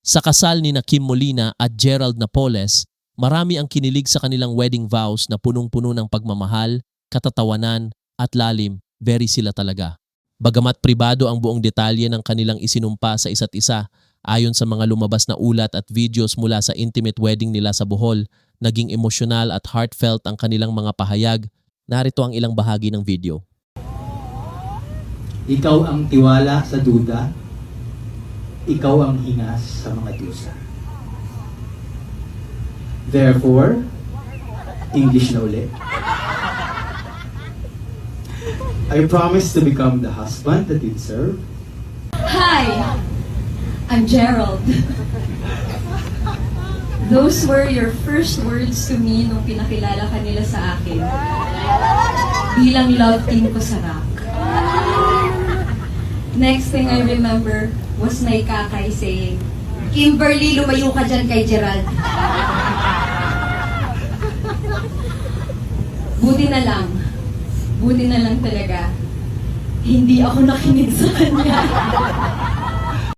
Sa kasal ni na Kim Molina at Gerald Napoles, marami ang kinilig sa kanilang wedding vows na punong-puno ng pagmamahal, katatawanan at lalim. Very sila talaga. Bagamat pribado ang buong detalye ng kanilang isinumpa sa isa't isa, ayon sa mga lumabas na ulat at videos mula sa intimate wedding nila sa Bohol, naging emosyonal at heartfelt ang kanilang mga pahayag. Narito ang ilang bahagi ng video. Ikaw ang tiwala sa duda, ikaw ang hingas sa mga dusa. Therefore, English na ulit. I promise to become the husband that you deserve. Hi, I'm Gerald. Those were your first words to me nung pinakilala ka nila sa akin. Bilang love team ko sa rock. Next thing I remember was my kakay saying, "Kimberly, lumayo ka dyan kay Gerald." Buti na lang talaga, hindi ako nakinig sa kanya.